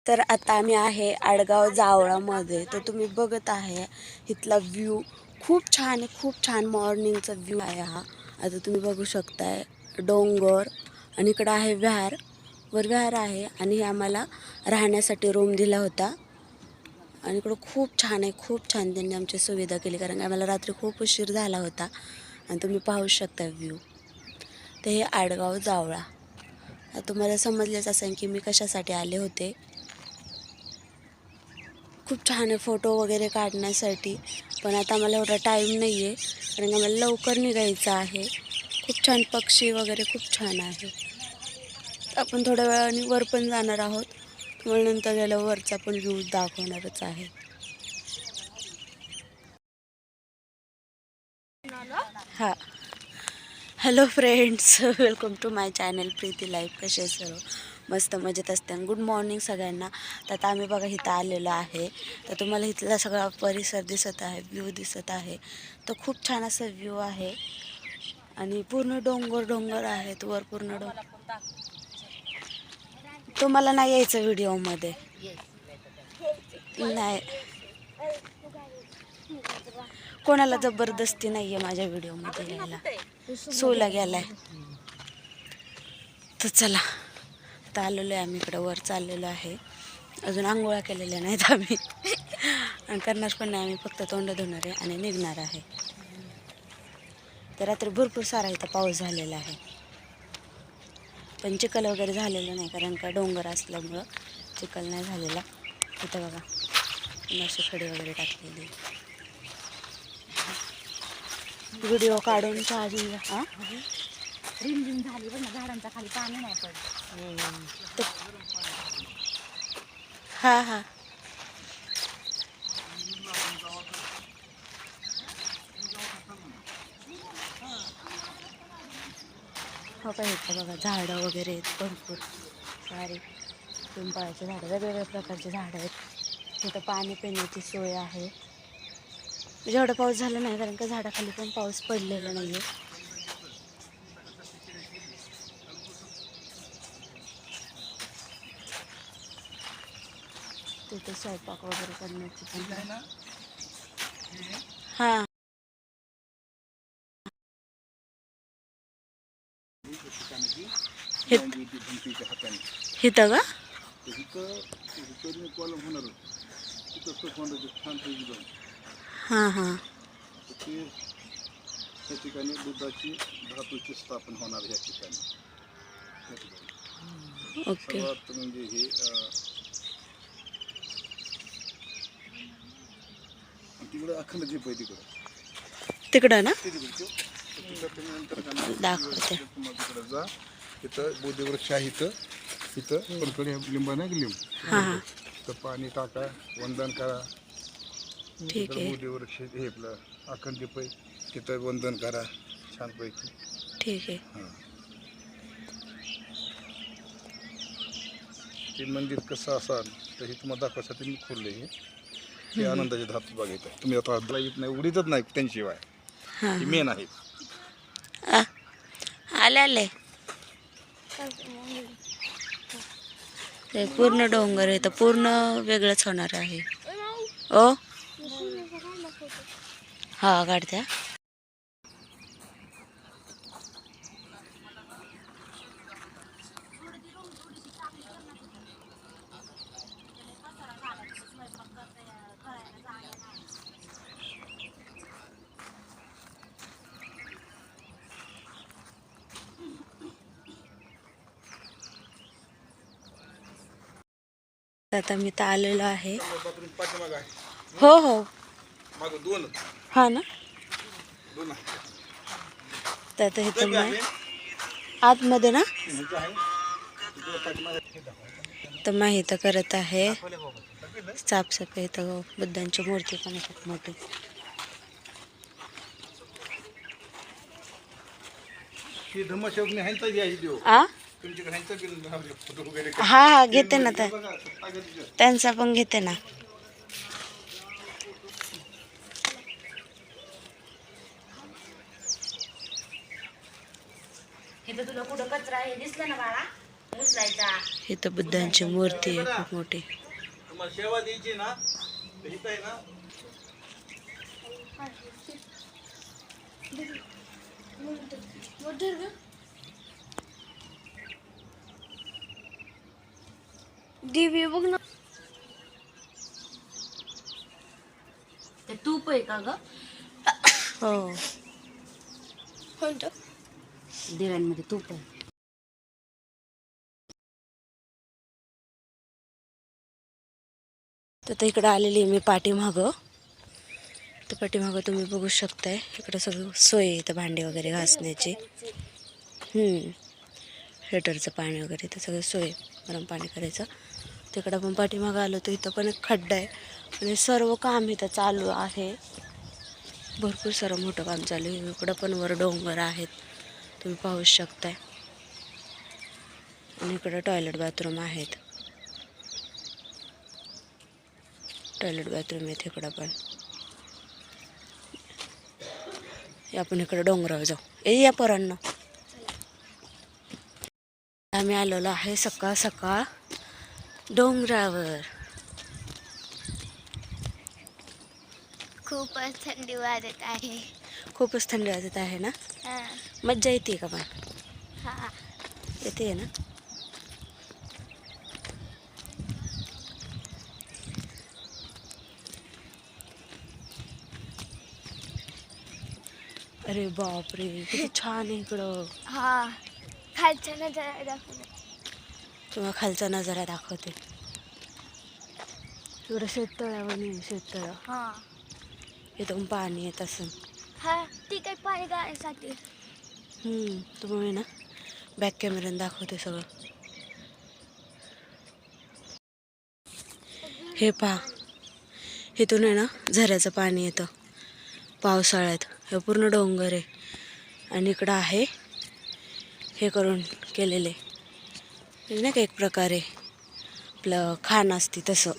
तर आता आम्ही आहे आडगाव जावळामध्ये. तर तुम्ही बघत आहे इथला व्ह्यू खूप छान आहे, खूप छान मॉर्निंगचा व्ह्यू आहे हा. आता तुम्ही बघू शकताय डोंगर आणि इकडं आहे विहार, वर विहार आहे आणि हे आम्हाला राहण्यासाठी रूम दिला होता. आणि इकडं खूप छान आहे, खूप छान त्यांनी आमची सुविधा केली, कारण की आम्हाला रात्री खूप उशीर झाला होता. आणि तुम्ही पाहू शकता व्ह्यू. तर हे आडगाव जावळा. तुम्हाला समजलेच असेल की मी कशासाठी आले होते. खूप छान आहे फोटो वगैरे काढण्यासाठी, पण आता आम्हाला एवढा टाईम नाही आहे, कारण की आम्हाला लवकर निघायचं आहे. खूप छान पक्षी वगैरे खूप छान आहे. आपण थोड्या वेळाने वर पण जाणार आहोत, तुम्हाला नंतर गेल्यावर वरचा पण व्ह्यू दाखवणारच आहे. हां, hello friends, welcome to my channel Preeti life. कसे सर्व मस्त मजेत असते. गुड मॉर्निंग सगळ्यांना. तर आता आम्ही बघा इथं आलेलो आहे. तर तुम्हाला इथला सगळा परिसर दिसत आहे, व्ह्यू दिसत आहे. तर खूप छान असा व्ह्यू आहे आणि पूर्ण डोंगर डोंगर आहेत वर, पूर्ण डोंगर. तुम्हाला नाही यायचं व्हिडिओमध्ये? नाही, कोणाला जबरदस्ती नाही आहे माझ्या व्हिडिओमध्ये यायला. सोला गेलाय. तर चला, आता आलेलो आहे आम्ही इकडं वर चाललेलो आहे. अजून आंघोळा केलेल्या नाहीत आम्ही आणि करणार पण नाही आम्ही, फक्त तोंड धुणार आहे आणि निघणार आहे. तर रात्री भरपूर सारा इथं पाऊस झालेला आहे, पण चिखल वगैरे झालेलं नाही, कारण का डोंगर असल्यामुळं चिखल नाही झालेला. इथं बघा अशी खडी वगैरे टाकलेली. व्हिडिओ काढून चार्जिंग रिमझिम झाली पण झाडांच्या खाली पाणी नाही पडलं. हां हां, हो काय. इथं बघा झाडं वगैरे आहेत भरपूर सारे, पिंपळाचे झाडं, वेगवेगळ्या प्रकारचे झाडं आहेत. तिथं पाणी पिण्याची सोय आहे. जेवढा पाऊस झाला नाही, कारण का झाडाखाली पण पाऊस पडलेला नाही आहे. तिथे स्वयंपाक वगैरे करण्याची पण. हां, इथं का? हां हां, त्या ठिकाणी बुद्धाची धातूची स्थापना होणार या ठिकाणी. ओके. सर्वात म्हणजे हे तिकडं अखंड झेप आहे तिकडं ना तिकडं नंतर दाखवते. तिकडं जा, तिथं बुद्धवृक्ष आहे. इथं पलीकडे लिंब नाही का, लिंब. हां हां, तर पाणी टाका, वंदन करा. ठीक आहे, बुद्धवृक्ष हे आपलं अखंड झेप आहे, तिथं वंदन करा छानपैकी. ठीक आहे. हां, ते मंदिर कसं असाल तर हे तुम्हाला दाखवायसाठी मी खोलले. हे आनंदाचे धातू बघायचं आहे. तुम्ही आता येत नाही, उडीतच नाही त्यांशिवाय. हां हे मेन आहे. आले आले. ते पूर्ण डोंगर आहे, तर पूर्ण वेगळंच होणार आहे. ओ हा, काढत्या. आता मी तर आलेलो आहे. पाठीमागं आहे. हो हो, मागं दोन हा ना. दोन तर आता इथं मी आतमध्ये ना, तर मी इथं करत आहे साफसफाई. इथं बुद्धांची मूर्ती पण आहे खूप मोठी. ही धम्मसेवकने ह्यांचा घ्यायची देऊ. आ तुमच्याकडे ह्यांचा बी फोटो वगैरे हा हा, घेते ना, तर त्यांचा पण घेते ना. इथं तुला कुठं कचरा आहे दिसलं ना बाळा? इथं बुद्धांची मूर्ती आहे खूप मोठी. सेवा द्यायची ना इथं आहे ना. दिवी बघ ना. ते तूप आहे का ग? हो दिव्यांमध्ये तूप आहे. तर इकडं आलेली आहे मी पाठीमागं. तर पाठीमागं तुम्ही बघू शकताय इकडं सगळं सोय आहे इथं भांडी वगैरे घासण्याची. हिटरचं पाणी वगैरे इथं सगळं सोय गरम पाणी करायचं. तिकडं पण पाठीमागं आलो तर इथं पण एक खड्डा आहे आणि सर्व काम इथं चालू आहे. भरपूर सारं मोठं काम चालू आहे. इकडं पण वर डोंगर आहेत तुम्ही पाहू शकताय. आणि इकडं टॉयलेट बाथरूम आहेत. टॉयलेट बाथरूम आहेत इकडं पण. आपण इकडं डोंगरावर जाऊ. या पोरांनो. आम्ही आलेलो आहे सकाळ सकाळ डोंगरावर. खूपच थंडी वाजत आहे. खूपच थंडी वाजत आहे ना. हा मज्जा येते का पण? हा येते ना. अरे बापरे किती छान आहे इकडं. हा खालच्या नजरा दाखवलं. तुम्हाला खालचा नजारा दाखवते. इकडं शेततळ्यावर नाही शेततळं. हा इथून पाणी येत असं. हा ती काही पाणी गाण्यासाठी. तुम्ही ना बॅक कॅमेऱ्याने दाखवते सगळं. हे पहा इथून आहे ना झऱ्याचं पाणी येतं पावसाळ्यात. हे पूर्ण डोंगर आहे आणि इकडं आहे हे करून केलेले नाही का एक प्रकारे आपलं खाण असते तसं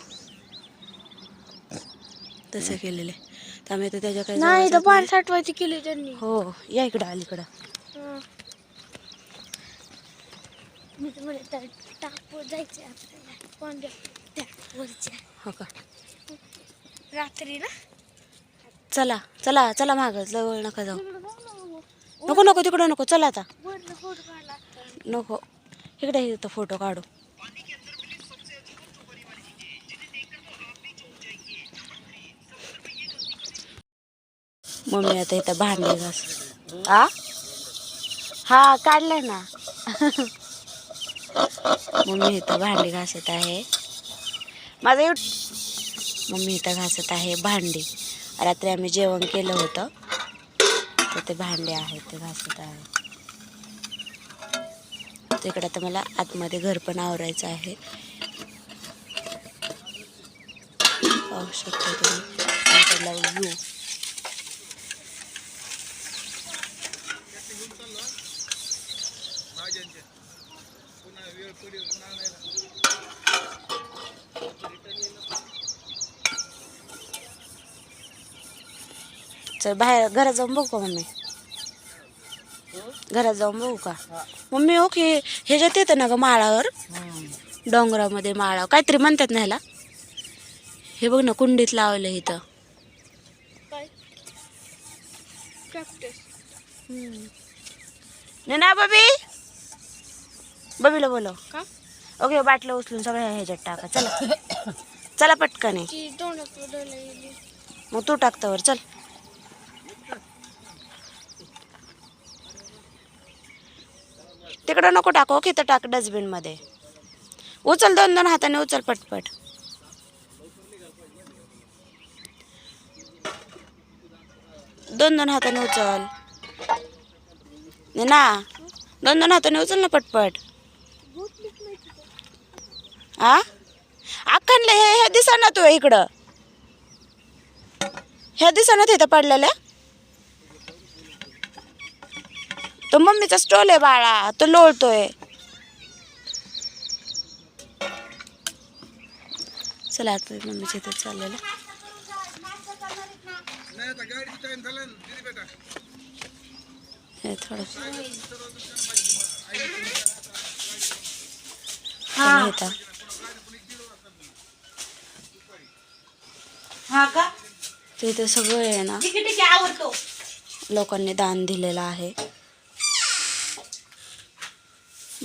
तसं केलेलं आहे. तर आम्ही तर त्याच्या काही नाही जवळ तर जात पाणी नाही. साठवायची केली त्यांनी. हो या इकडं अलीकडं. मी तुम्हाला तर टाकवर जायचे आपल्याला कोणत्या त्या वरच्या हो का. रात्री ना. चला चला चला मागं जवळ नका जाऊ. नको नको तिकडं नको. चला आता वरनं फोटो काढला लागतं. नको. इकडे इथं फोटो काढू. मम्मी आता इथं भांडी घास. हा काढलंय ना. मम्मी इथं भांडी घासत आहे. माझं मम्मी इथं घासत आहे भांडी. रात्री आम्ही जेवण केलं होतं तर ते भांडे आहेत ते घासत आहे. तिकडे आता मला आतमध्ये घर पण आवरायचं आहे. पाहू शकता तुम्ही व्ह्यू. चल बाहेर घरात जाऊन बघू का मम्मी. घरात जाऊन बघू का मम्मी. ओके ह्याच्यात येतं ना ग माळावर डोंगरामध्ये माळा काहीतरी म्हणतात ना ह्याला. हे बघ ना कुंडीत लावलं इथं. काय प्रॅक्टिस. नाही ना बबी. बबीला बोलव. का ओके बाटलं उचलून सगळ्या ह्याच्यात टाका. चला चला पटकन. ती तोंडात उडवली गेली. मग तू टाकतावर चल. तिकडं नको टाकू. ओके तर टाक डस्टबिन मध्ये. उचल 2-2 हाताने उचल पटपट. दोन हाताने उचल ना. 2-2 हाताने उचल ना पटपट. हा अख्खनले हे दिसा ना तू इकडं. ह्या दिसाना तिथं पडलेल्या. तो मम्मीचा स्टॉल आहे बाळा. तो लोळतोय. चला आता मम्मीच्या इथे चाललेलं. हे थोडं हा इथं हा का तिथे सगळं आहे ना ठीक आहे ठीक आहे आवडतो. लोकांनी दान दिलेलं आहे.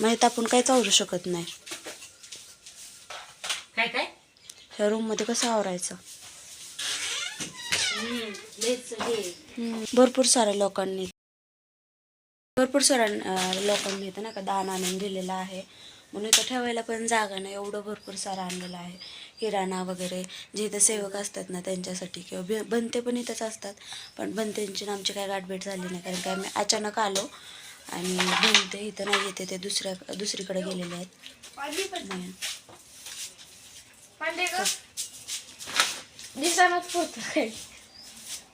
माहीत आपण काही चावरू शकत नाही. काय काय ह्या रूम मध्ये कसं आवरायचं. लयच हे भरपूर साऱ्या लोकांनी इथं ना का दान आणून दिलेलं आहे. म्हणून इथं ठेवायला पण जागा नाही, एवढं भरपूर सारं आणलेलं आहे. किराणा वगैरे जे इथं सेवक असतात ना त्यांच्यासाठी, किंवा बनते पण इथंच असतात. पण बनतेंची ना आमची काय गाठभेट झाली नाही, कारण काय आम्ही अचानक आलो आणि बनते इथं नाही येते, ते दुसरीकडे गेलेले आहेत. नाही.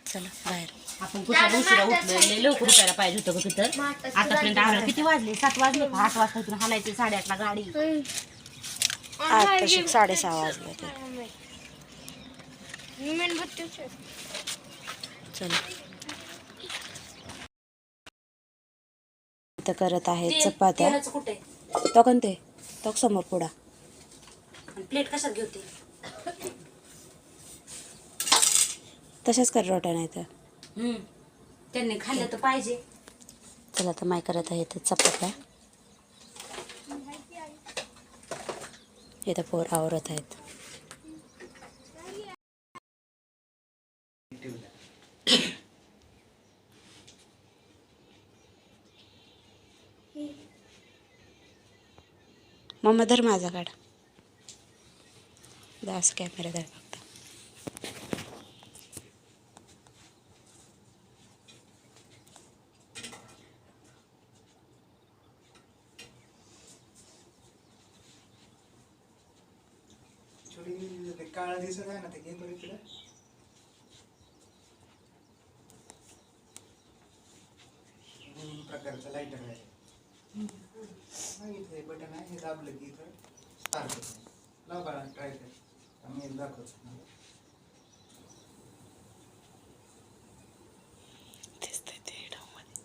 चला बाहेर. आपण कुठल्या उशिरा उठलो लय लवकर उठायला पाहिजे होतं बघ तिथं. आतापर्यंत आलं किती वाजले 7 वाजले का 8 वाजता इथून हालायचे 8:30 ला गाडी. 8 तशी 6:30 वाजले ते. चला इथं करत आहेत चपात्या. तेलाचं कुठे तो कोणते तो समोर पुढा. प्लेट कशात घेते तशाच कर रोट्या नाही तर. त्यांनी खाल्लं तर पाहिजे. चला तर माय करत आहे ते चपात्या. इथं पोर आवरत आहेत. मम्मा धर माझा काढ. दास कॅमेरा धर फक्त. काळा दिसत आहे ना ते घे बरं इकडे. प्रकारचं लाईटर आहे. इथे बटन आहे, हे दाबलं की इथं स्टार्ट होतं. लाव बाळा ट्राय कर, मी दाखवतो तुम्हाला. दिसतंय ते व्हिडिओमध्ये.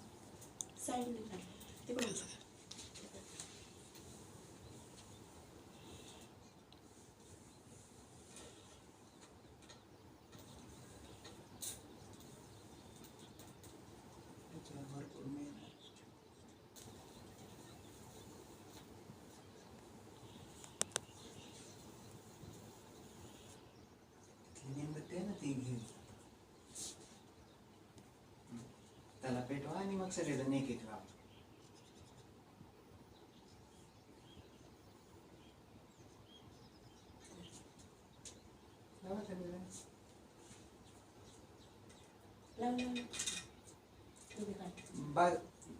त्याच्यावर भरपूर मेहनत. मेणबत्ती आहे ना ती घे, त्याला पेटवा आणि मग सगळेजण एक एक लावा. लावा सगळेजण.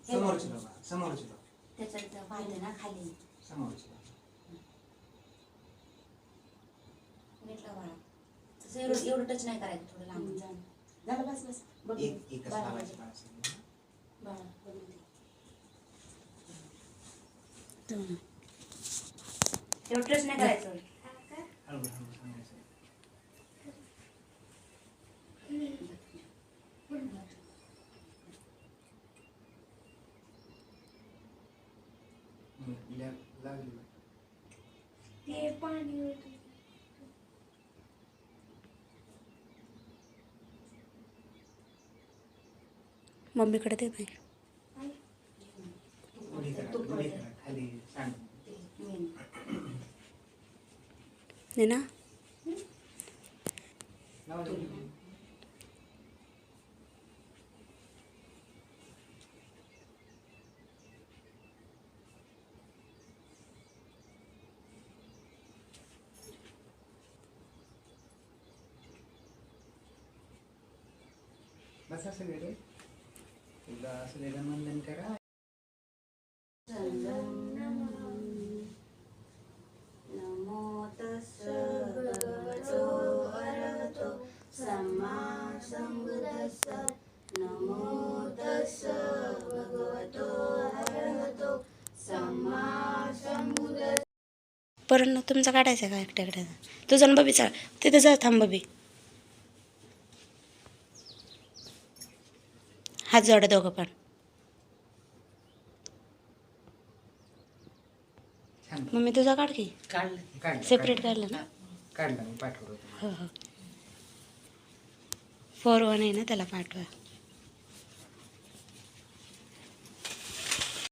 समोरची लावा, समोरची लावा, त्याच्यात पाहिजे ना खाली समोरची लावा. मीठला बाळा तसं एवढं टच नाही करायचं, थोडं लांब झालं बस बस बघ एकच लावायची बाळा सगळी. बाळा बघून दे. एवढं टच नाही करायचं. हळू हळू सांगायचं. लागली ते पाणी होतं. मम्मीकडे दे बाई. उडी करा खाली सांड. नाही ना. लावा दोघी. बसा सगळे एकदा सगळेजण वंदन करा. नमो तस्स भगवतो अरहतो सम्मा संबुद्धस्स. नमो तस्स भगवतो अरहतो सम्मा संबुद्धस्स. परत तुमचा काढायचा का एकट्याकडे. तुझा ना बबी चाल तिथे जा. थांब बबी. हात जोडा दोघं पण. छान मम्मी तुझा काढ की काढलं सेपरेट काढलं ना काढलं मी पाठवलं हो हो 4-1 आहे ना त्याला पाठवा